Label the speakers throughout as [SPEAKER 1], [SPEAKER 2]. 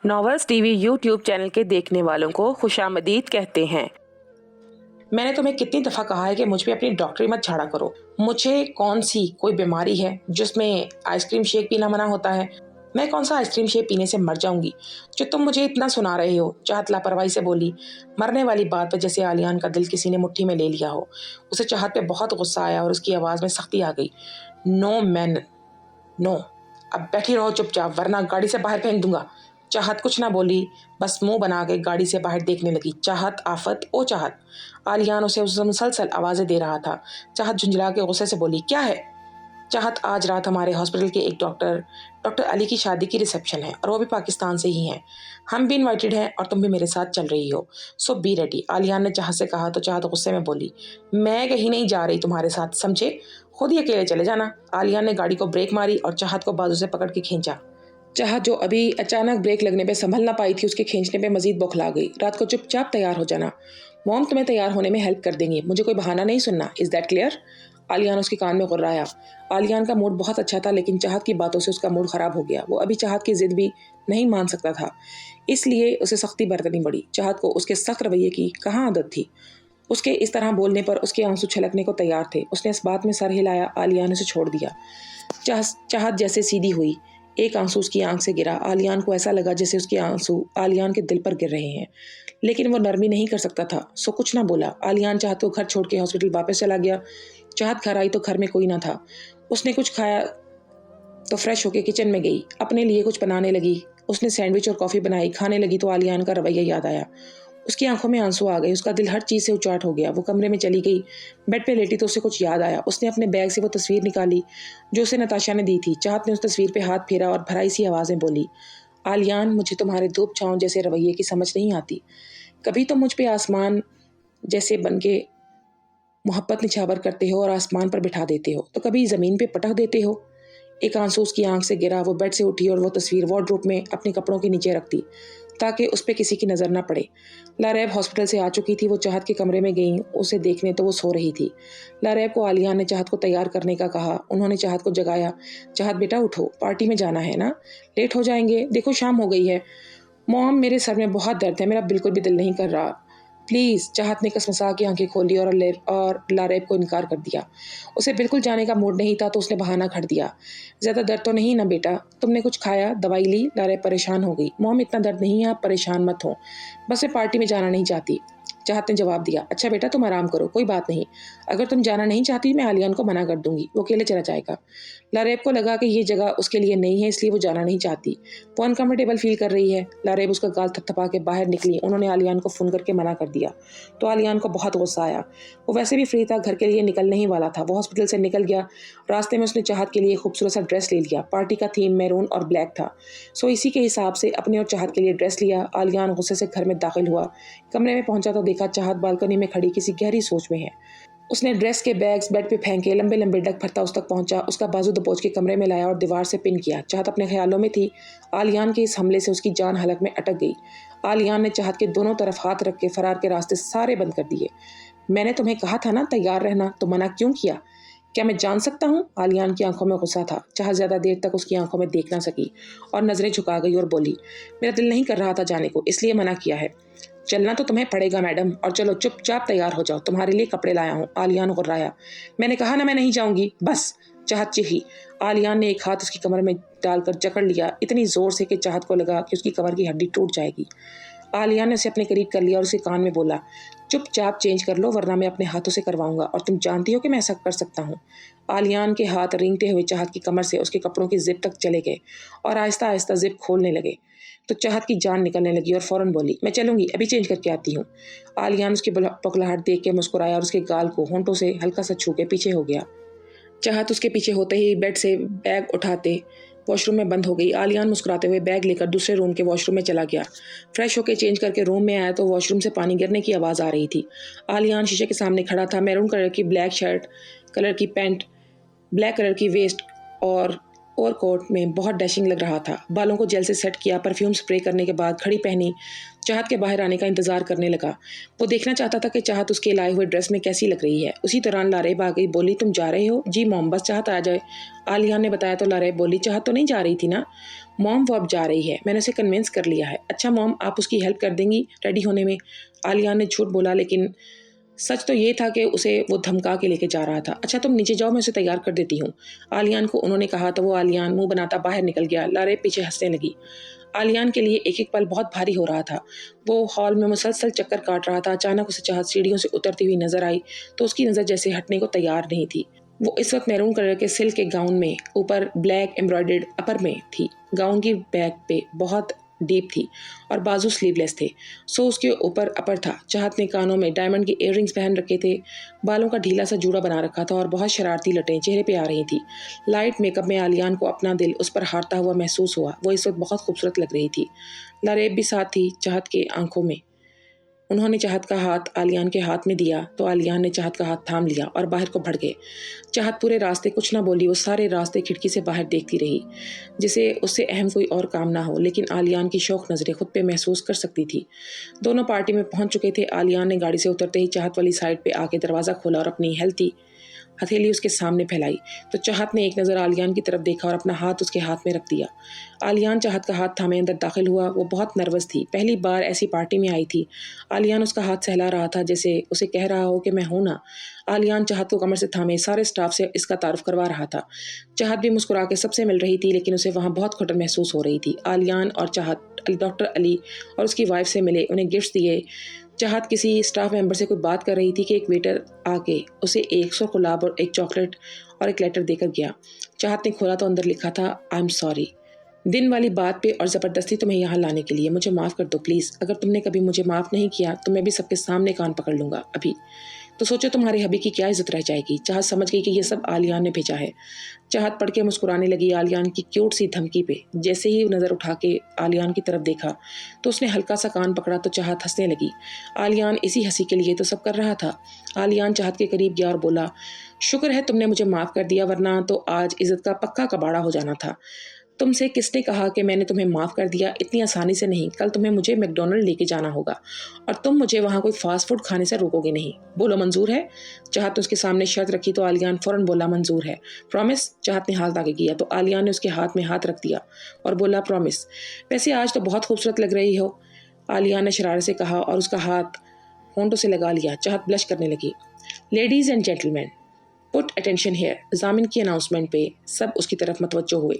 [SPEAKER 1] Novels T V YouTube channel کے دیکھنے والوں کو خوشامدید کہتے ہیں۔ میں نے تمہیں کتنی دفعہ کہا ہے کہ مجھ پہ اپنی ڈاکٹری مت جھاڑا کرو۔ مجھے کون سی کوئی بیماری ہے جس میں آئس کریم شیک پینا منع ہوتا ہے؟ میں کون سا آئس کریم شیک پینے سے مر جاؤں گی جو تم مجھے اتنا سنا رہے ہو؟ چاہت لاپرواہی سے بولی، مرنے والی بات پہ جیسے عالیان کا دل کسی نے مٹھی میں لے لیا ہو۔ اسے چاہت پہ بہت غصہ آیا اور اس کی آواز میں سختی آ گئی۔ نو مین نو، اب بیٹھی رہو چپ چاپ ورنہ گاڑی سے باہر پھینک دوں گا۔ چاہت کچھ نہ بولی، بس منہ بنا کے گاڑی سے باہر دیکھنے لگی۔ چاہت آفت او چاہت، عالیان اسے مسلسل آوازیں دے رہا تھا۔ چاہت جھنجھلا کے غصے سے بولی، کیا ہے؟ چاہت، آج رات ہمارے ہاسپٹل کے ایک ڈاکٹر علی کی شادی کی ریسیپشن ہے اور وہ بھی پاکستان سے ہی ہیں۔ ہم بھی انوائٹڈ ہیں اور تم بھی میرے ساتھ چل رہی ہو، سو بی ریڈی۔ عالیان نے چاہت سے کہا تو چاہت غصے میں بولی، میں کہیں نہیں جا رہی تمہارے ساتھ، سمجھے؟ خود ہی اکیلے چلے جانا۔ عالیان نے گاڑی کو بریک ماری اور چاہت کو بازو سے پکڑ کے کھینچا۔ چاہت جو ابھی اچانک بریک لگنے پہ سنبھل نہ پائی تھی، اس کے کھینچنے پہ مزید بوکھلا گئی۔ رات کو چپ چاپ تیار ہو جانا، موم تمہیں تیار ہونے میں ہیلپ کر دیں گی، مجھے کوئی بہانہ نہیں سننا، از دیٹ کلیئر؟ عالیان اس کے کان میں غرایا۔ عالیان کا موڈ بہت اچھا تھا لیکن چاہت کی باتوں سے اس کا موڈ خراب ہو گیا۔ وہ ابھی چاہت کی ضد بھی نہیں مان سکتا تھا، اس لیے اسے سختی برتنی پڑی۔ چاہت کو اس کے سخت رویے کی کہاں عادت تھی؟ اس کے اس طرح بولنے پر اس کے آنسو چھلکنے کو تیار تھے۔ اس نے اس بات میں سر ہلایا، عالیان اسے چھوڑ دیا۔ چاہت جیسے سیدھی ہوئی، ایک آنسو اس کی آنکھ سے گرا۔ عالیان کو ایسا لگا جیسے اس کے آنسو عالیان کے دل پر گر رہے ہیں، لیکن وہ نرمی نہیں کر سکتا تھا، سو کچھ نہ بولا۔ عالیان چاہت کو گھر چھوڑ کے ہاسپٹل واپس چلا گیا۔ چاہت گھر آئی تو گھر میں کوئی نہ تھا۔ اس نے کچھ کھایا تو فریش ہو کے کچن میں گئی، اپنے لیے کچھ بنانے لگی۔ اس نے سینڈوچ اور کافی بنائی، کھانے لگی تو عالیان کا رویہ یاد آیا۔ اس کی آنکھوں میں آنسو آ گئے، اس کا دل ہر چیز سے اچاٹ ہو گیا۔ وہ کمرے میں چلی گئی، بیڈ پہ لیٹی تو اسے کچھ یاد آیا۔ اس نے اپنے بیگ سے وہ تصویر نکالی جو اسے نتاشا نے دی تھی۔ چاہت نے اس تصویر پہ ہاتھ پھیرا اور بھرائی سی آوازیں بولی، عالیان، مجھے تمہارے دھوپ چھاؤں جیسے رویے کی سمجھ نہیں آتی۔ کبھی تم مجھ پہ آسمان جیسے بن کے محبت نچھاور کرتے ہو اور آسمان پر بٹھا دیتے ہو، تو کبھی زمین پہ پٹک دیتے ہو۔ ایک آنسو اس کی آنکھ سے گرا، وہ بیڈ سے اٹھی اور وہ تصویر وارڈروب میں اپنے کپڑوں کے نیچے رکھ دی تاکہ اس پہ کسی کی نظر نہ پڑے۔ لاریب ہاسپٹل سے آ چکی تھی، وہ چاہت کے کمرے میں گئیں اسے دیکھنے تو وہ سو رہی تھی۔ لاریب کو عالیان نے چاہت کو تیار کرنے کا کہا۔ انہوں نے چاہت کو جگایا۔ چاہت بیٹا اٹھو، پارٹی میں جانا ہے نا، لیٹ ہو جائیں گے، دیکھو شام ہو گئی ہے۔ موم، میرے سر میں بہت درد ہے، میرا بالکل بھی دل نہیں کر رہا، پلیز۔ چاہت نے کسمسا کے آنکھیں کھولی اور لاریب کو انکار کر دیا۔ اسے بالکل جانے کا موڈ نہیں تھا تو اس نے بہانہ گھڑ دیا، زیادہ درد تو نہیں نا بیٹا، تم نے کچھ کھایا، دوائی لی؟ لاریب پریشان ہو گئی۔ موم، اتنا درد نہیں ہے، آپ پریشان مت ہو، بس میں پارٹی میں جانا نہیں چاہتی۔ چاہت نے جواب دیا، اچھا بیٹا تم آرام کرو، کوئی بات نہیں، اگر تم جانا نہیں چاہتی میں عالیان کو منع کر دوں گی، وہ اکیلے چلا جائے گا۔ لاریب کو لگا کہ یہ جگہ اس کے لیے نہیں ہے، اس لیے وہ جانا نہیں چاہتی، وہ انکمفرٹیبل فیل کر رہی ہے۔ لاریب اس کا گال تھپ تھپا کے باہر نکلی۔ انہوں نے عالیان کو فون کر کے منع کر دیا تو عالیان کو بہت غصہ آیا۔ وہ ویسے بھی فری تھا، گھر کے لیے نکلنے ہی والا تھا۔ وہ ہاسپٹل سے نکل گیا، راستے میں اس نے چاہت کے لیے خوبصورت سا ڈریس لے لیا۔ پارٹی کا تھیم میرون اور بلیک تھا، سو اسی کے حساب سے اپنے اور چاہت کے لیے ڈریس لیا۔ عالیان غصے سے گھر میں داخل ہوا، کمرے میں پہنچا تو دیکھا چاہت بالکنی میں کھڑی کسی گہری سوچ میں ہے۔ اس نے ڈریس کے بیگز بیڈ پہ پھینکے، لمبے لمبے ڈگ بھرتا اس تک پہنچا، اس کا بازو دبوچ کے کمرے میں لایا اور دیوار سے پن کیا۔ چاہت اپنے خیالوں میں تھی۔ عالیان کے اس حملے سے اس کی جان حلق میں اٹک گئی۔ عالیان نے چاہت کے دونوں طرف ہاتھ رکھ کے فرار کے راستے سارے بند کر دیے۔ میں نے تمہیں کہا تھا نا تیار رہنا، تو منع کیوں کیا؟ کیا میں جان سکتا ہوں؟ عالیان کی آنکھوں میں غصہ تھا۔ چاہت زیادہ دیر تک اس کی آنکھوں میں دیکھ نہ سکی اور نظریں جھکا گئی اور بولی، میرا دل نہیں کر رہا تھا جانے کو، اس لیے منع کیا ہے۔ چلنا تو تمہیں پڑے گا میڈم، اور چلو چپ چاپ تیار ہو جاؤ، تمہارے لیے کپڑے لایا ہوں۔ عالیان غرایا، میں نے کہا نا میں نہیں جاؤں گی، بس۔ چاہت چیخی۔ عالیان نے ایک ہاتھ اس کی کمر میں ڈال کر جکڑ لیا، اتنی زور سے کہ چاہت کو لگا کہ اس کی کمر کی ہڈی ٹوٹ جائے گی۔ عالیان نے اسے اپنے قریب کر لیا اور اسے کان میں بولا، چپ چاپ چینج کر لو ورنہ میں اپنے ہاتھوں سے کرواؤں گا، اور تم جانتی ہو کہ میں ایسا کر سکتا ہوں۔ عالیان کے ہاتھ رینگتے ہوئے چاہت کی کمر سے اس کے کپڑوں کی زپ تک چلے گئے اور آہستہ آہستہ زپ کھولنے لگے تو چاہت کی جان نکلنے لگی اور فوراً بولی، میں چلوں گی، ابھی چینج کر کے آتی ہوں۔ عالیان اس کی پکلاہٹ دیکھ کے مسکرایا اور اس کے گال کو ہونٹوں سے ہلکا سا چھو کے پیچھے ہو گیا۔ چاہت اس کے پیچھے ہوتے ہی بیڈ سے بیگ اٹھاتے واش روم میں بند ہو گئی۔ عالیان مسکراتے ہوئے بیگ لے کر دوسرے روم کے واش روم میں چلا گیا۔ فریش ہو کے چینج کر کے روم میں آیا تو واش روم سے پانی گرنے کی آواز آ رہی تھی۔ عالیان شیشے کے سامنے کھڑا تھا، میرون کلر کی بلیک شرٹ، کلر کی پینٹ، بلیک کلر کی ویسٹ اور ओवर कोट में बहुत डैशिंग लग रहा था। बालों को जेल से सेट किया, परफ्यूम स्प्रे करने के बाद घड़ी पहनी, चाहत के बाहर आने का इंतजार करने लगा। वो देखना चाहता था कि चाहत उसके लाए हुए ड्रेस में कैसी लग रही है। उसी दौरान लारेब आ गई। बोली, तुम जा रहे हो? जी मॉम, बस चाहत आ जाए। आलियान ने बताया तो लारेब बोली, चाहत तो नहीं जा रही थी ना? मॉम, वो अब जा रही है, मैंने उसे कन्विंस कर लिया है। अच्छा मॉम, आप उसकी हेल्प कर देंगी रेडी होने में? आलियान ने झूठ बोला, लेकिन सच तो ये था कि उसे वो धमका के लेके जा रहा था। अच्छा तुम नीचे जाओ, मैं उसे तैयार कर देती हूँ, आलियान को उन्होंने कहा। तो वो आलियान मुंह बनाता बाहर निकल गया। लारेब पीछे हंसने लगी। आलियान के लिए एक एक पल बहुत भारी हो रहा था। वो हॉल में मुसलसल चक्कर काट रहा था। अचानक उसे चाहत सीढ़ियों से उतरती हुई नजर आई तो उसकी नज़र जैसे हटने को तैयार नहीं थी। वो इस वक्त मैरून कलर के सिल्क के गाउन में ऊपर ब्लैक एम्ब्रॉयडर्ड अपर में थी। गाउन की बैक पे बहुत डीप थी और बाजू स्लीवलेस थे, सो उसके ऊपर अपर था। चाहत ने कानों में डायमंड के इयररिंग्स पहन रखे थे, बालों का ढीला सा जूड़ा बना रखा था और बहुत शरारती लटें चेहरे पे आ रही थी। लाइट मेकअप में आलियान को अपना दिल उस पर हारता हुआ महसूस हुआ। वो इस वक्त बहुत खूबसूरत लग रही थी। लारेब भी साथ थी चाहत के आंखों में। उन्होंने चाहत का हाथ आलियान के हाथ में दिया तो आलियान ने चाहत का हाथ थाम लिया और बाहर को बढ़ गए। चाहत पूरे रास्ते कुछ ना बोली। वो सारे रास्ते खिड़की से बाहर देखती रही, जिसे उससे अहम कोई और काम ना हो, लेकिन आलियान की शौक नज़रें खुद पे महसूस कर सकती थी। दोनों पार्टी में पहुंच चुके थे। आलियान ने गाड़ी से उतरते ही चाहत वाली साइड पे आके दरवाज़ा खोला और अपनी हेल्थी हथेली उसके सामने फैलाई। तो चाहत ने एक नज़र आलियान की तरफ देखा और अपना हाथ उसके हाथ में रख दिया। आलियान चाहत का हाथ थामे अंदर दाखिल हुआ। वो बहुत नर्वस थी, पहली बार ऐसी पार्टी में आई थी। आलियान उसका हाथ सहला रहा था, जैसे उसे कह रहा हो कि मैं हूं ना। आलियान चाहत को कमर से थामे सारे स्टाफ से इसका तारुफ करवा रहा था। चाहत भी मुस्कुरा के सबसे मिल रही थी, लेकिन उसे वहाँ बहुत घुटन महसूस हो रही थी। आलियान और चाहत डॉक्टर अली और उसकी वाइफ से मिले, उन्हें गिफ्ट दिए। चाहत किसी स्टाफ मेंबर से कोई बात कर रही थी कि एक वेटर आके उसे 100 गुलाब और एक चॉकलेट और एक लेटर देकर गया। चाहत ने खोला तो अंदर लिखा था, आई एम सॉरी, दिन वाली बात पे और ज़बरदस्ती तुम्हें यहाँ लाने के लिए। मुझे माफ़ कर दो प्लीज़। अगर तुमने कभी मुझे माफ़ नहीं किया तो मैं भी सबके सामने कान पकड़ लूँगा अभी। तो सोचो तुम्हारे हबी की क्या इज्जत रह जाएगी। चाहत समझ गई कि ये सब आलियान ने भेजा है। चाहत पढ़ के मुस्कुराने लगी आलियान की क्यूट सी धमकी पे। जैसे ही नज़र उठा के आलियान की तरफ देखा तो उसने हल्का सा कान पकड़ा तो चाहत हंसने लगी। आलियान इसी हंसी के लिए तो सब कर रहा था। आलियान चाहत के करीब गया और बोला, शुक्र है तुमने मुझे माफ़ कर दिया, वरना तो आज इज्जत का पक्का कबाड़ा हो जाना था। तुमसे किसने कहा कि मैंने तुम्हें माफ़ कर दिया? इतनी आसानी से नहीं। कल तुम्हें मुझे मैकडॉनल्ड लेके जाना होगा और तुम मुझे वहाँ कोई फास्ट फूड खाने से रोकोगे नहीं। बोलो मंजूर है? चाहत ने उसके सामने शर्त रखी तो आलियान फ़ौरन बोला, मंजूर है। प्रॉमिस? चाहत ने हाथ आगे किया तो आलियान ने उसके हाथ में हाथ रख दिया और बोला, प्रॉमिस। वैसे आज तो बहुत खूबसूरत लग रही हो, आलियान ने शरारत से कहा और उसका हाथ होंठों से लगा लिया। चाहत ब्लश करने लगी। Ladies and gentleman, put attention here. Zamin की अनाउंसमेंट पे सब उसकी तरफ मतवज्जो हुए।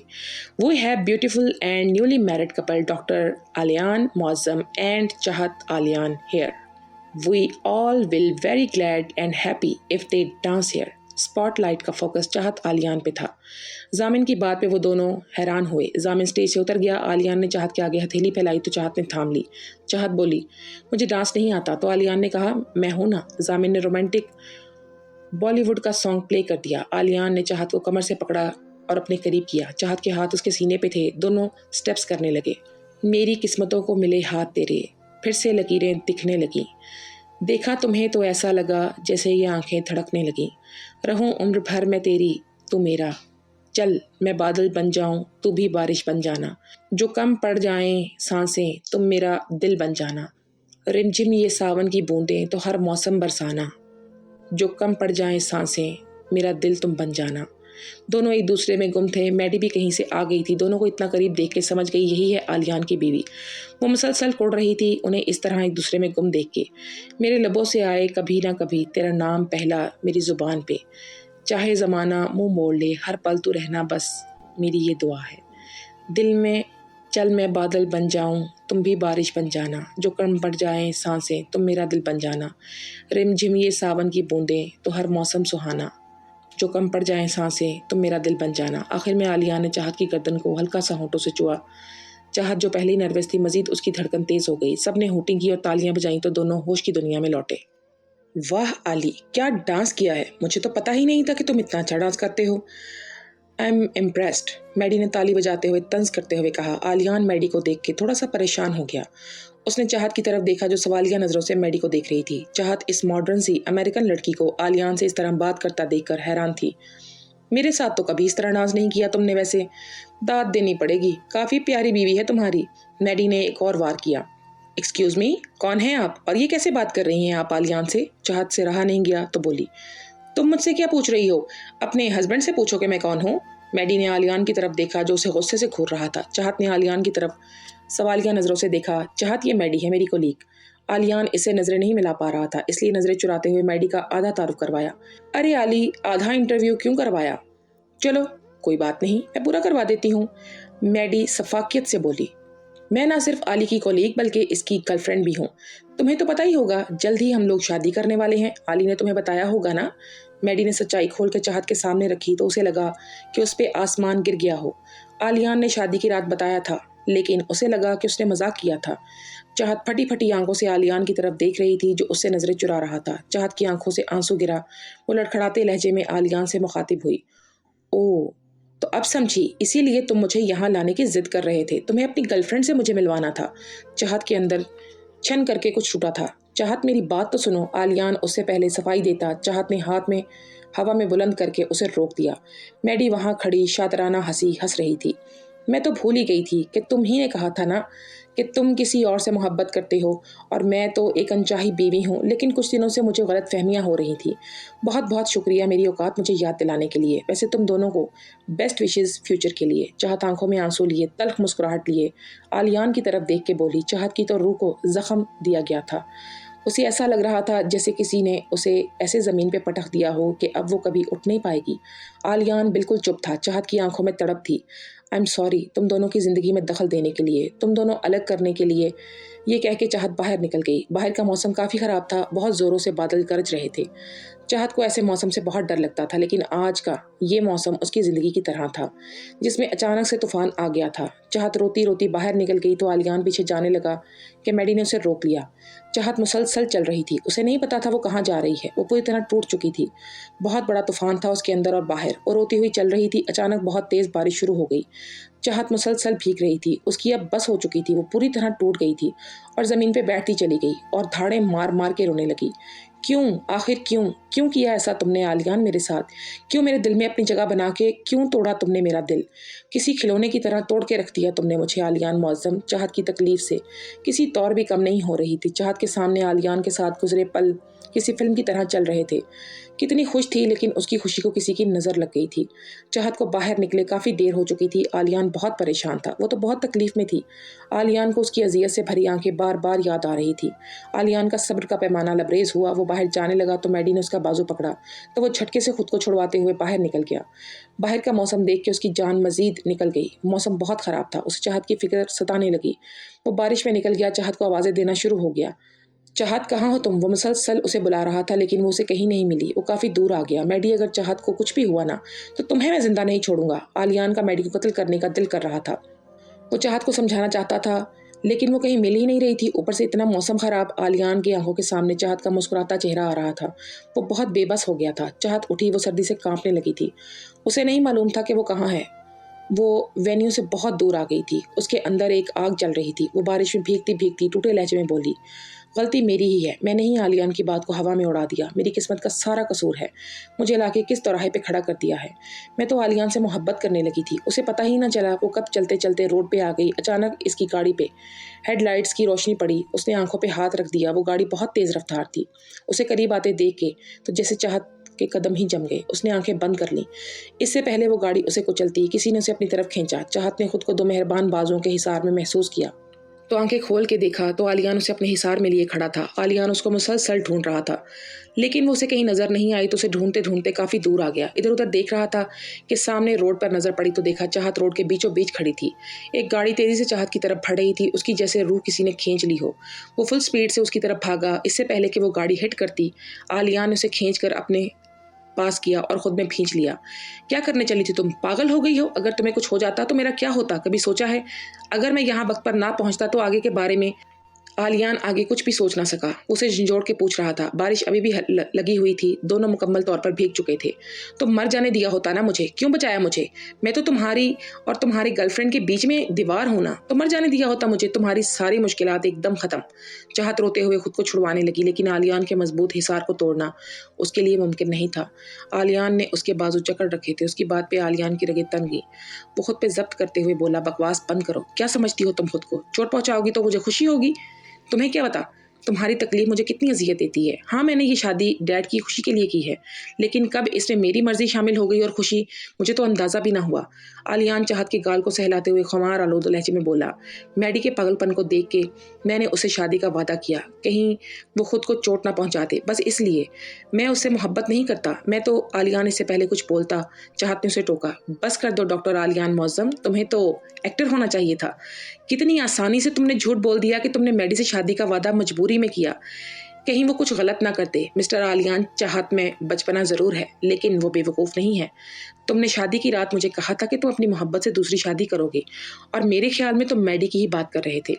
[SPEAKER 1] We have beautiful and newly married couple doctor Aliyan Muazzam and Chahat Aliyan here. We all will very glad and happy if they dance here. Spotlight का फोकस चाहत आलियान पे था। जामिन की बात पे वो दोनों हैरान हुए। जामिन स्टेज से उतर गया। आलियान ने चाहत के आगे हथेली फैलाई तो चाहत ने थाम ली। चाहत बोली, मुझे डांस नहीं आता। तो आलियान ने कहा, मैं हूं ना। जामिन ने रोमांटिक बॉलीवुड का सॉन्ग प्ले कर दिया। आलियान ने चाहत को कमर से पकड़ा और अपने करीब किया। चाहत के हाथ उसके सीने पे थे। दोनों स्टेप्स करने लगे। मेरी किस्मतों को मिले हाथ तेरे, फिर से लकीरें दिखने लगी। देखा तुम्हें तो ऐसा लगा जैसे ये आंखें धड़कने लगी। रहूं उम्र भर मैं तेरी, तू मेरा। चल मैं बादल बन जाऊं, तू भी बारिश बन जाना। जो कम पड़ जाएं सांसें, तुम मेरा दिल बन जाना। रिमझिम ये सावन की बूंदें तो हर मौसम बरसाना। जो कम पड़ जाएं सांसें, मेरा दिल तुम बन जाना। दोनों एक दूसरे में गुम थे। मैडी भी कहीं से आ गई थी। दोनों को इतना करीब देख के समझ गई यही है आलियान की बीवी। वो मुसलसल कोड़ रही थी उन्हें इस तरह एक दूसरे में गुम देख के। मेरे लबों से आए कभी ना कभी तेरा नाम पहला मेरी जुबान पे। चाहे ज़माना मुंह मोड़ ले, हर पल तू रहना बस, मेरी ये दुआ है। दिल में चल मैं बादल बन जाऊं, तुम भी बारिश बन जाना। जो कम पड़ जाएं सांसें, तुम मेरा दिल बन जाना। रिमझिम ये सावन की बूंदें तो हर मौसम सुहाना। जो कम पड़ जाएं सांसें, तुम मेरा दिल बन जाना। आखिर में आलिया ने चाहत की गर्दन को हल्का सा होंठों से छुआ। चाहत जो पहले ही नर्वस थी, मजीद उसकी धड़कन तेज हो गई। सबने हूटिंग की और तालियां बजाई तो दोनों होश की दुनिया में लौटे। वाह आली, क्या डांस किया है। मुझे तो पता ही नहीं था कि तुम इतना अच्छा डांस करते हो। आई एम इम्प्रेस्ड, मैडी ने ताली बजाते हुए तंज करते हुए कहा। आलियान मैडी को देख के थोड़ा सा परेशान हो गया। उसने चाहत की तरफ देखा जो सवालिया नज़रों से मैडी को देख रही थी। चाहत इस मॉडर्न सी अमेरिकन लड़की को आलियान से इस तरह बात करता देखकर हैरान थी। मेरे साथ तो कभी इस तरह नाज नहीं किया तुमने, वैसे दाद देनी पड़ेगी, काफ़ी प्यारी बीवी है तुम्हारी। मैडी ने एक और वार किया। एक्सक्यूज़ मी, कौन हैं आप और ये कैसे बात कर रही हैं आप आलियान से? चाहत से रहा नहीं गया तो बोली, तुम मुझसे क्या पूछ रही हो? अपने हस्बैंड से पूछो कि मैं कौन हूँ। मैडी ने आलियान की तरफ देखा जो उसे गुस्से से घूर रहा था। चाहत ने आलियान की तरफ सवालिया नज़रों से देखा। चाहत, ये मैडी है, मेरी कोलीग। आलियान इसे नज़रें नहीं मिला पा रहा था, इसलिए नज़रें चुराते हुए मैडी का आधा तारुफ करवाया। अरे आली, आधा इंटरव्यू क्यों करवाया? चलो कोई बात नहीं, मैं पूरा करवा देती हूँ, मैडी सफाकियत से बोली। मैं ना सिर्फ आली की कोलीग बल्कि इसकी गर्लफ्रेंड भी हूँ। तुम्हें तो पता ही होगा, जल्द ही हम लोग शादी करने वाले हैं। आली ने तुम्हें बताया होगा ना। मैडी ने सच्चाई खोल के चाहत के सामने रखी तो उसे लगा कि उस पर आसमान गिर गया हो। आलियान ने शादी की रात बताया था, लेकिन उसे लगा कि उसने मजाक किया था। चाहत फटी फटी आंखों से आलियान की तरफ देख रही थी जो उससे नजरें चुरा रहा था। चाहत की आंखों से आंसू गिरा। वो लड़खड़ाते लहजे में आलियान से मुखातिब हुई। ओह, तो अब समझी, इसीलिए तुम मुझे यहाँ लाने की जिद कर रहे थे, तुम्हें अपनी गर्लफ्रेंड से मुझे मिलवाना था। चाहत के अंदर छन करके कुछ टूटा था। चाहत, मेरी बात तो सुनो। आलियान उससे पहले सफाई देता। चाहत ने हाथ में हवा में बुलंद करके उसे रोक दिया। मैडी वहां खड़ी शातराना हंसी हंस रही थी। मैं तो भूल ही गई थी कि तुम ही ने कहा था ना कि तुम किसी और से मोहब्बत करते हो, और मैं तो एक अनचाही बीवी हूँ, लेकिन कुछ दिनों से मुझे गलत फहमियाँ हो रही थी। बहुत बहुत शुक्रिया मेरी औकात मुझे याद दिलाने के लिए। वैसे तुम दोनों को बेस्ट विशेज़ फ्यूचर के लिए। चाहत आंखों में आंसू लिए तल्ख मुस्कुराहट लिए आलियान की तरफ देख के बोली। चाहत की तो रूह को जख्म दिया गया था। उसे ऐसा लग रहा था जैसे किसी ने उसे ऐसे ज़मीन पे पटक दिया हो कि अब वो कभी उठ नहीं पाएगी। आलियान बिल्कुल चुप था। चाहत की आंखों में तड़प थी। आई एम सॉरी तुम दोनों की ज़िंदगी में दखल देने के लिए, तुम दोनों अलग करने के लिए। ये कह के चाहत बाहर निकल गई। बाहर का मौसम काफ़ी ख़राब था, बहुत ज़ोरों से बादल गरज रहे थे। चाहत को ऐसे मौसम से बहुत डर लगता था, लेकिन आज का ये मौसम उसकी ज़िंदगी की तरह था जिसमें अचानक से तूफान आ गया था। चाहत रोती रोती बाहर निकल गई तो आलियान पीछे जाने लगा कि मैडी ने उसे रोक लिया। चाहत मुसलसल चल रही थी, उसे नहीं पता था वो कहाँ जा रही है। वो पूरी तरह टूट चुकी थी। बहुत बड़ा तूफान था उसके अंदर और बाहर। वो रोती हुई चल रही थी। अचानक बहुत तेज़ बारिश शुरू हो गई। चाहत मुसलसल भीग रही थी। उसकी अब बस हो चुकी थी। वो पूरी तरह टूट गई थी और ज़मीन पे बैठती चली गई और धाड़े मार मार के रोने लगी। क्यों, आखिर क्यों क्यों किया ऐसा तुमने आलियान मेरे साथ? क्यों मेरे दिल में अपनी जगह बना के क्यों तोड़ा तुमने मेरा दिल? किसी खिलौने की तरह तोड़ के रख दिया तुमने मुझे आलियान मुअज़्ज़म। चाहत की तकलीफ से किसी तौर भी कम नहीं हो रही थी। चाहत के सामने आलियान के साथ गुजरे पल किसी फिल्म की तरह चल रहे थे। कितनी खुश थी, लेकिन उसकी खुशी को किसी की नज़र लग गई थी। चाहत को बाहर निकले काफ़ी देर हो चुकी थी। आलियान बहुत परेशान था। वो तो बहुत तकलीफ में थी। आलियान को उसकी अज़ियत से भरी आंखें बार बार याद आ रही थी। आलियान का सब्र का पैमाना लबरेज हुआ। वो बाहर जाने लगा तो मैडी ने उसका बाजू पकड़ा तो वो झटके से खुद को छुड़वाते हुए बाहर निकल गया। बाहर का मौसम देख के उसकी जान मजीद निकल गई। मौसम बहुत ख़राब था। उसे चाहत की फिक्र सताने लगी। वो बारिश में निकल गया। चाहत को आवाज़ें देना शुरू हो गया। चाहत, कहाँ हो तुम? वो मुसलसल उसे बुला रहा था, लेकिन वो उसे कहीं नहीं मिली। वो काफ़ी दूर आ गया। मैडी, अगर चाहत को कुछ भी हुआ ना तो तुम्हें मैं जिंदा नहीं छोड़ूंगा। आलियान का मैडी को कत्ल करने का दिल कर रहा था। वो चाहत को समझाना चाहता था, लेकिन वो कहीं मिल ही नहीं रही थी। ऊपर से इतना मौसम ख़राब। आलियान की आंखों के सामने चाहत का मुस्कुराता चेहरा आ रहा था। वो बहुत बेबस हो गया था। चाहत उठी। वो सर्दी से कांपने लगी थी। उसे नहीं मालूम था कि वो कहाँ है। वो वेन्यू से बहुत दूर आ गई थी। उसके अंदर एक आग जल रही थी। वो बारिश में भीगती भीगती टूटे लहजे में बोली, गलती मेरी ही है। मैंने ही आलियान की बात को हवा में उड़ा दिया। मेरी किस्मत का सारा कसूर है। मुझे लाके किस चौराहे पे खड़ा कर दिया है। मैं तो आलियान से मोहब्बत करने लगी थी। उसे पता ही ना चला वो कब चलते चलते रोड पे आ गई। अचानक इसकी गाड़ी पे हेडलाइट्स की रोशनी पड़ी। उसने आंखों पे हाथ रख दिया। वो गाड़ी बहुत तेज़ रफ्तार थी। उसे करीब आते देख के तो जैसे चाहत के कदम ही जम गए। उसने आंखें बंद कर लीं। इससे पहले वो गाड़ी उसे कुचलती, किसी ने उसे अपनी तरफ खींचा। चाहत ने खुद को दो मेहरबान बाजुओं के हिसार में महसूस किया तो आंखें खोल के देखा तो आलियान उसे अपने हिसार में लिए खड़ा था। आलियान उसको मुसलसल ढूंढ रहा था, लेकिन वो उसे कहीं नज़र नहीं आई तो उसे ढूंढते ढूंढते काफ़ी दूर आ गया। इधर उधर देख रहा था कि सामने रोड पर नज़र पड़ी तो देखा चाहत रोड के बीचों बीच खड़ी थी। एक गाड़ी तेज़ी से चाहत की तरफ बढ़ रही थी। उसकी जैसे रूह किसी ने खींच ली हो। वो फुल स्पीड से उसकी तरफ भागा। इससे पहले कि वो गाड़ी हिट करती, आलियान ने उसे खींच कर अपने पास किया और खुद में भींच लिया। क्या करने चली थी तुम? पागल हो गई हो? अगर तुम्हें कुछ हो जाता तो मेरा क्या होता? कभी सोचा है? अगर मैं यहाँ वक्त पर ना पहुँचता तो आगे के बारे में आलियान आगे कुछ भी सोच ना सका। उसे झंझोड़ के पूछ रहा था। बारिश अभी भी लगी हुई थी। दोनों मुकम्मल तौर पर भीग चुके थे। तो मर जाने दिया होता ना मुझे, क्यों बचाया मुझे? मैं तो तुम्हारी और तुम्हारी गर्लफ्रेंड के बीच में दीवार हूं ना। तो मर जाने दिया होता मुझे, तुम्हारी सारी मुश्किलात एकदम खत्म। चाहत रोते हुए खुद को छुड़वाने लगी, लेकिन आलियान के मजबूत हिसार को तोड़ना उसके लिए मुमकिन नहीं था। आलियान ने उसके बाजू जकड़ रखे थे। उसकी बात पे आलियान की रगें तन गई। वो खुद पे जब्त करते हुए बोला, बकवास बंद करो। क्या समझती हो तुम खुद को? चोट पहुंचाओगी तो मुझे खुशी होगी? तुम्हें क्या पता तुम्हारी तकलीफ मुझे कितनी अजियत देती है। हाँ, मैंने ये शादी डैड की खुशी के लिए की है, लेकिन कब इसमें मेरी मर्जी शामिल हो गई और खुशी, मुझे तो अंदाजा भी ना हुआ। आलियान चाहत के गाल को सहलाते हुए खुमार आलूद लहजे में बोला, मैडी के पागलपन को देख के मैंने उसे शादी का वादा किया, कहीं वो खुद को चोट ना पहुंचाते, बस इसलिए। मैं उससे मोहब्बत नहीं करता। मैं तो आलियान इससे पहले कुछ बोलता, चाहत ने उसे टोका। बस कर दो डॉक्टर आलियान मौज़म, तुम्हें तो एक्टर होना चाहिए था। कितनी आसानी से तुमने झूठ बोल दिया कि तुमने मैडी से शादी का वादा मजबूरी में किया, कहीं वो कुछ गलत ना करते। मिस्टर आलियान, चाहत में बचपना जरूर है, लेकिन वो बेवकूफ़ नहीं है। तुमने शादी की रात मुझे कहा था कि तुम अपनी मोहब्बत से दूसरी शादी करोगे, और मेरे ख्याल में तुम मैडी की ही बात कर रहे थे।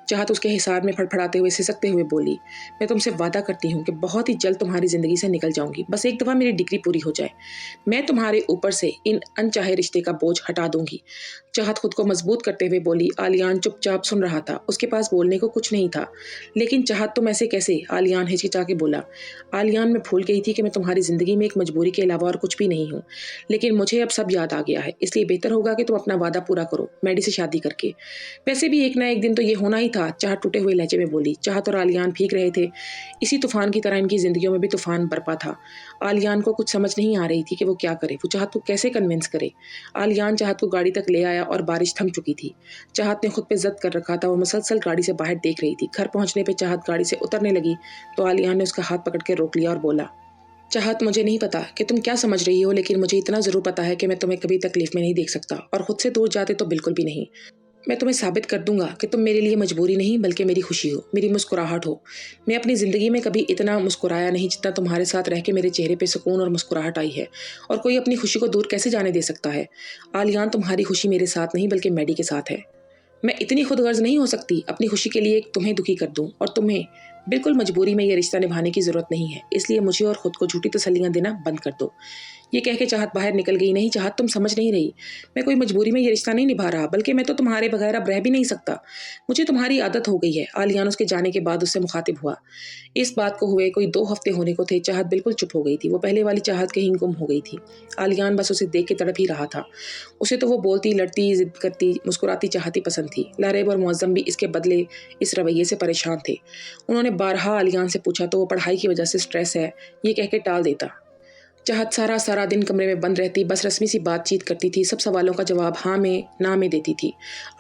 [SPEAKER 1] चाहत उसके हिसार में फड़फड़ाते हुए सिसकते हुए बोली, मैं तुमसे वादा करती हूँ कि बहुत ही जल्द तुम्हारी ज़िंदगी से निकल जाऊंगी। बस एक दफ़ा मेरी डिग्री पूरी हो जाए, मैं तुम्हारे ऊपर से इन अनचाहे रिश्ते का बोझ हटा दूंगी। चाहत खुद को मजबूत करते हुए बोली। आलियान चुपचाप सुन रहा था। उसके पास बोलने को कुछ नहीं था। लेकिन चाहत, तुम ऐसे कैसे? आलियान हिचकिचा के बोला। आलियान, मैं भूल गई थी कि मैं तुम्हारी ज़िंदगी में एक मजबूरी के अलावा और कुछ भी नहीं हूँ, लेकिन मुझे अब सब याद आ गया है। इसलिए बेहतर होगा कि तुम अपना वादा पूरा करो मैडी से शादी करके। वैसे भी एक ना एक दिन तो ये होना ही था, चाहत टूटे हुए लहजे में बोली। चाहत और आलियान भीग रहे थे। इसी तूफान की तरह इनकी जिंदगियों में भी तूफान बरपा था। आलियान को कुछ समझ नहीं आ रही थी कि वो क्या करे। वो चाहत को कैसे कन्विंस करे। आलियान चाहत को गाड़ी तक ले आया और बारिश थम चुकी थी। चाहत ने खुद पे जब्त कर रखा था। वो मुसलसल गाड़ी से बाहर देख रही थी। घर पहुंचने पे चाहत गाड़ी से उतरने लगी तो आलियान ने उसका हाथ पकड़ के रोक लिया और बोला, चाहत, मुझे नहीं पता कि तुम क्या समझ रही हो, लेकिन मुझे इतना जरूर पता है कि मैं तुम्हें कभी तकलीफ में नहीं देख सकता, और खुद से दूर जाते तो बिल्कुल भी नहीं। मैं तुम्हें साबित कर दूंगा कि तुम मेरे लिए मजबूरी नहीं बल्कि मेरी खुशी हो, मेरी मुस्कुराहट हो। मैं अपनी ज़िंदगी में कभी इतना मुस्कुराया नहीं जितना तुम्हारे साथ रह के मेरे चेहरे पे सुकून और मुस्कुराहट आई है, और कोई अपनी खुशी को दूर कैसे जाने दे सकता है। आलियान, तुम्हारी खुशी मेरे साथ नहीं बल्कि मैडी के साथ है। मैं इतनी खुदगर्ज नहीं हो सकती अपनी खुशी के लिए तुम्हें दुखी कर दूं, और तुम्हें बिल्कुल मजबूरी में ये रिश्ता निभाने की ज़रूरत नहीं है। इसलिए मुझे और ख़ुद को झूठी तसल्लियाँ देना बंद कर दो। ये कह के चाहत बाहर निकल गई। नहीं चाहत, तुम समझ नहीं रही। मैं कोई मजबूरी में ये रिश्ता नहीं निभा रहा, बल्कि मैं तो तुम्हारे बगैर अब रह भी नहीं सकता। मुझे तुम्हारी आदत हो गई है। आलियान उसके जाने के बाद उससे मुखातिब हुआ। इस बात को हुए कोई 2 हफ्ते होने को थे। चाहत बिल्कुल चुप हो गई थी। वो पहले वाली चाहत कहीं गुम हो गई थी। आलियान बस उसे देख के तड़प ही रहा था। उसे तो वो बोलती, लड़ती, जिद करती, मुस्कुराती चाहती पसंद थी। लारेब और मुअज्जम भी इसके बदले इस रवैये से परेशान थे। उन्होंने बारहा आलियान से पूछा तो वो पढ़ाई की वजह से स्ट्रेस है ये कह के टाल देता। चाहत सारा दिन कमरे में बंद रहती, बस रस्मी सी बातचीत करती थी। सब सवालों का जवाब हाँ में ना में देती थी।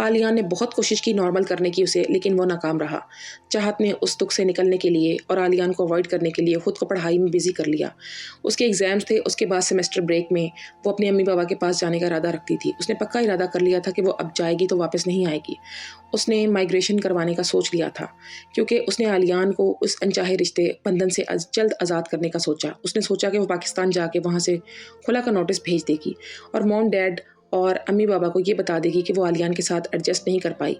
[SPEAKER 1] आलियान ने बहुत कोशिश की नॉर्मल करने की उसे, लेकिन वो नाकाम रहा। चाहत ने उस दुख से निकलने के लिए और आलियान को अवॉइड करने के लिए खुद को पढ़ाई में बिजी कर लिया। उसके एग्जाम्स थे। उसके बाद सेमेस्टर ब्रेक में वो अपने अम्मी बाबा के पास जाने का इरादा रखती थी। उसने पक्का इरादा कर लिया था कि वो अब जाएगी तो वापस नहीं आएगी। उसने माइग्रेशन करवाने का सोच लिया था, क्योंकि उसने आलियान को उस अनचाहे रिश्ते बंधन से जल्द आज़ाद करने का सोचा। उसने सोचा कि वो पाकिस्तान जाके वहाँ से खुला का नोटिस भेज देगी और मॉम डैड और अम्मी बाबा को ये बता देगी कि वो आलियान के साथ एडजस्ट नहीं कर पाई।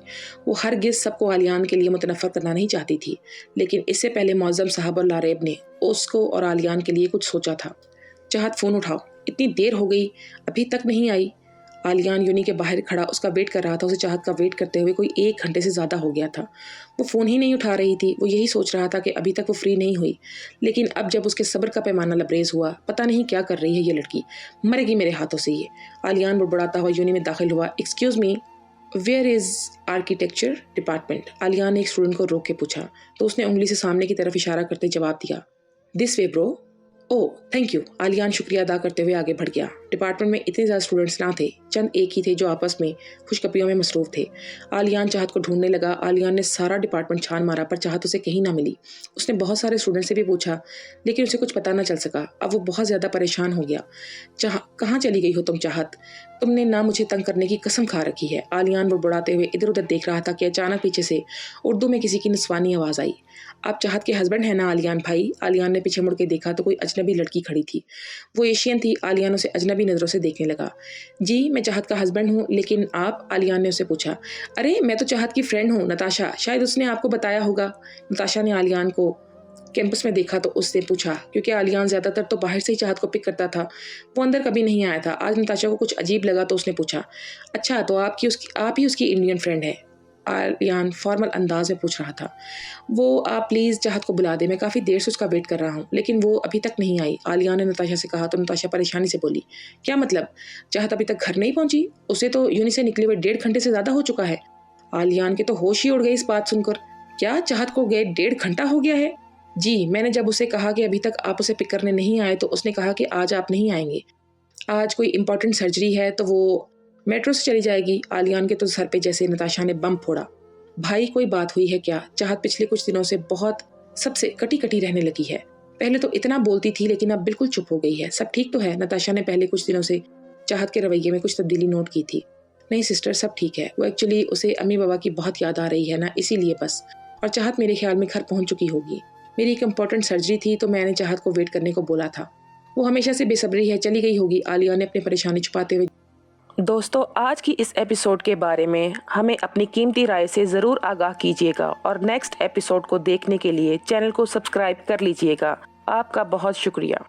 [SPEAKER 1] वो हरगिज़ सबको आलियान के लिए मुतनफ़र करना नहीं चाहती थी, लेकिन इससे पहले मौज़म साहब और लारेब ने उसको और आलियान के लिए कुछ सोचा था। चाहत, फ़ोन उठाओ, इतनी देर हो गई अभी तक नहीं आई। आलियान यूनी के बाहर खड़ा उसका वेट कर रहा था। उसे चाहत का वेट करते हुए कोई 1 घंटे से ज़्यादा हो गया था। वो फ़ोन ही नहीं उठा रही थी। वो यही सोच रहा था कि अभी तक वो फ्री नहीं हुई, लेकिन अब जब उसके सब्र का पैमाना लबरेज हुआ, पता नहीं क्या कर रही है ये लड़की, मरेगी मेरे हाथों से ये। आलियान बुड़बुड़ाता हुआ यूनी में दाखिल हुआ। Excuse me, where is architecture department? Aliyan ने एक स्टूडेंट को रोक के पूछा तो उसने उंगली से सामने की तरफ इशारा करते जवाब दिया, this way bro. Oh thank you. Aliyan शुक्रिया अदा करते हुए आगे बढ़ गया। डिपार्टमेंट में इतने ज़्यादा स्टूडेंट्स ना थे, चंद एक ही थे जो आपस में खुशखबरियों में मसरूफ़ थे। आलियान चाहत को ढूंढने लगा। आलियान ने सारा डिपार्टमेंट छान मारा पर चाहत उसे कहीं ना मिली। उसने बहुत सारे स्टूडेंट से भी पूछा, लेकिन उसे कुछ पता ना चल सका। अब वो बहुत ज़्यादा परेशान हो गया। कहाँ चली गई हो तुम चाहत? तुमने ना मुझे तंग करने की कसम खा रखी है। आलियान बुड़बुड़ाते हुए इधर उधर देख रहा था कि अचानक पीछे से उर्दू में किसी की निस्वानी आवाज़ आई। आप चाहत के हस्बैंड हैं ना आलियान भाई? आलियान ने पीछे मुड़ के देखा तो कोई अजनबी लड़की खड़ी थी। वो एशियन थी। आलियान उसे अजनबी अजनबी नज़रों से देखने लगा। जी, मैं चाहत का हस्बैंड हूँ, लेकिन आप? आलियान ने उससे पूछा। अरे, मैं तो चाहत की फ्रेंड हूँ, नताशा, शायद उसने आपको बताया होगा। नताशा ने आलियान को कैंपस में देखा तो उससे पूछा, क्योंकि आलियान ज़्यादातर तो बाहर से ही चाहत को पिक करता था, वो अंदर कभी नहीं आया था। आज नताशा को कुछ अजीब लगा तो उसने पूछा, अच्छा तो आप ही उसकी इंडियन फ्रेंड है? आलियान फॉर्मल अंदाज में पूछ रहा था। वो आप प्लीज़ चाहत को बुला दे, मैं काफ़ी देर से उसका वेट कर रहा हूँ, लेकिन वो अभी तक नहीं आई, आलियान ने नताशा से कहा। तो नताशा परेशानी से बोली, क्या मतलब? चाहत अभी तक घर नहीं पहुंची? उसे तो यूनि से निकले हुए 1.5 घंटे से ज़्यादा हो चुका है। आलियान के तो होश ही उड़ गई इस बात सुनकर। क्या चाहत को गए 1.5 घंटा हो गया है? जी, मैंने जब उसे कहा कि अभी तक आप उसे पिक करने नहीं आए तो उसने कहा कि आज आप नहीं आएंगे, आज कोई इंपॉर्टेंट सर्जरी है तो वो मेट्रो से चली जाएगी। आलियान के तो सर पे जैसे नताशा ने बम फोड़ा। भाई, कोई बात हुई है क्या? चाहत पिछले कुछ दिनों से बहुत सबसे कटी कटी रहने लगी है। पहले तो इतना बोलती थी, लेकिन अब बिल्कुल चुप हो गई है। सब ठीक तो है? नताशा ने पहले कुछ दिनों से चाहत के रवैये में कुछ तब्दीली नोट की थी। नहीं सिस्टर, सब ठीक है। वो एक्चुअली उसे अम्मी बाबा की बहुत याद आ रही है ना, इसीलिए बस। और चाहत मेरे ख्याल में घर पहुंच चुकी होगी। मेरी एक इम्पोर्टेंट सर्जरी थी तो मैंने चाहत को वेट करने को बोला था। वो हमेशा से बेसब्री है, चली गई होगी, आलिया ने अपनी परेशानी छुपाते हुए। दोस्तों, आज की इस एपिसोड के बारे में हमें अपनी कीमती राय से ज़रूर आगाह कीजिएगा और नेक्स्ट एपिसोड को देखने के लिए चैनल को सब्सक्राइब कर लीजिएगा। आपका बहुत शुक्रिया।